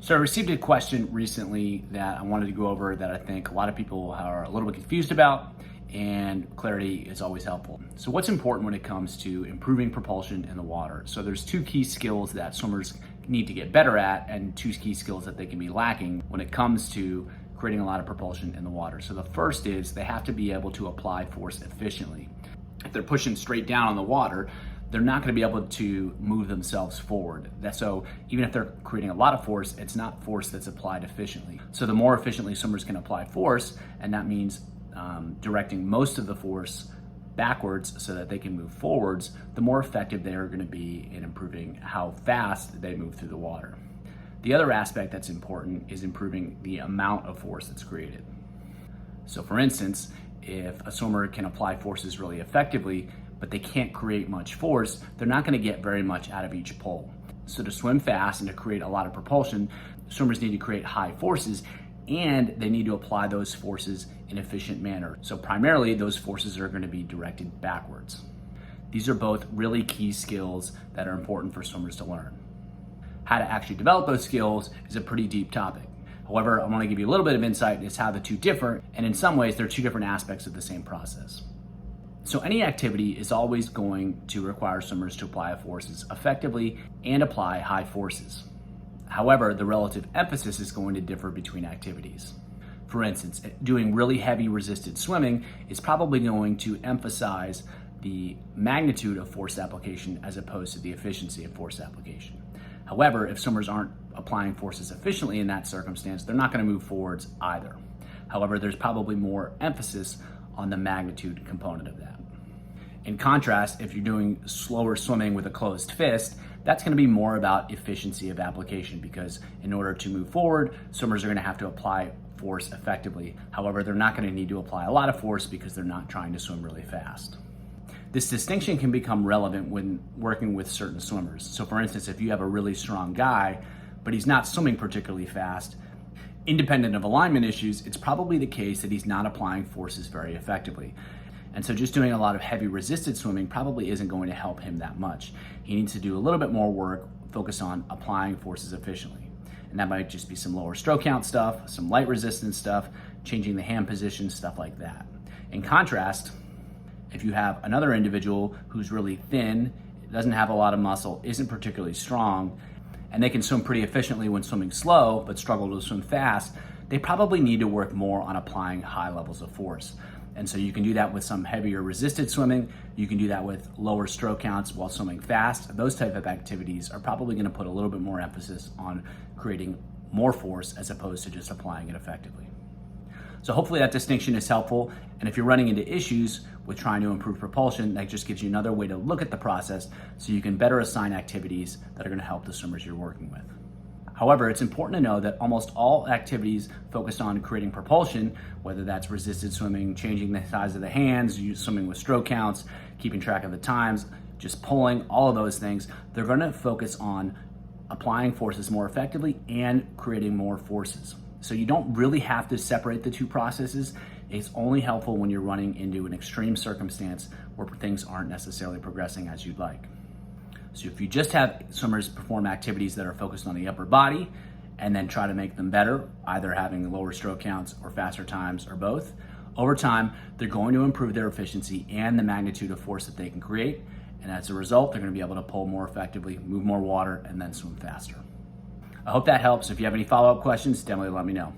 So I received a question recently that I wanted to go over that I think a lot of people are a little bit confused about, and clarity is always helpful. So what's important when it comes to improving propulsion in the water? So there's two key skills that swimmers need to get better at, and two key skills that they can be lacking when it comes to creating a lot of propulsion in the water. So the first is they have to be able to apply force efficiently. If they're pushing straight down on the water, they're not going to be able to move themselves forward. So even if they're creating a lot of force, it's not force that's applied efficiently. So the more efficiently swimmers can apply force, and that means directing most of the force backwards so that they can move forwards, the more effective they are going to be in improving how fast they move through the water. The other aspect that's important is improving the amount of force that's created. So for instance, if a swimmer can apply forces really effectively, but they can't create much force, they're not going to get very much out of each pull. So to swim fast and to create a lot of propulsion, swimmers need to create high forces, and they need to apply those forces in an efficient manner. So primarily, those forces are going to be directed backwards. These are both really key skills that are important for swimmers to learn. How to actually develop those skills is a pretty deep topic. However, I want to give you a little bit of insight as how the two differ, and in some ways, they're two different aspects of the same process. So any activity is always going to require swimmers to apply forces effectively and apply high forces. However, the relative emphasis is going to differ between activities. For instance, doing really heavy resisted swimming is probably going to emphasize the magnitude of force application as opposed to the efficiency of force application. However, if swimmers aren't applying forces efficiently in that circumstance, they're not going to move forwards either. However, there's probably more emphasis on the magnitude component of that. In contrast, if you're doing slower swimming with a closed fist, that's going to be more about efficiency of application, because in order to move forward, swimmers are going to have to apply force effectively. However, they're not going to need to apply a lot of force because they're not trying to swim really fast. This distinction can become relevant when working with certain swimmers. So for instance, if you have a really strong guy, but he's not swimming particularly fast, independent of alignment issues, it's probably the case that he's not applying forces very effectively. And so just doing a lot of heavy resisted swimming probably isn't going to help him that much. He needs to do a little bit more work, focus on applying forces efficiently. And that might just be some lower stroke count stuff, some light resistance stuff, changing the hand position, stuff like that. In contrast, if you have another individual who's really thin, doesn't have a lot of muscle, isn't particularly strong, and they can swim pretty efficiently when swimming slow, but struggle to swim fast, they probably need to work more on applying high levels of force. And so you can do that with some heavier resisted swimming. You can do that with lower stroke counts while swimming fast. Those type of activities are probably going to put a little bit more emphasis on creating more force as opposed to just applying it effectively. So hopefully that distinction is helpful. And if you're running into issues with trying to improve propulsion, that just gives you another way to look at the process so you can better assign activities that are going to help the swimmers you're working with. However, it's important to know that almost all activities focused on creating propulsion, whether that's resisted swimming, changing the size of the hands, swimming with stroke counts, keeping track of the times, just pulling, all of those things, they're going to focus on applying forces more effectively and creating more forces. So you don't really have to separate the two processes. It's only helpful when you're running into an extreme circumstance where things aren't necessarily progressing as you'd like. So if you just have swimmers perform activities that are focused on the upper body and then try to make them better, either having lower stroke counts or faster times or both, over time, they're going to improve their efficiency and the magnitude of force that they can create. And as a result, they're going to be able to pull more effectively, move more water, and then swim faster. I hope that helps. If you have any follow-up questions, definitely let me know.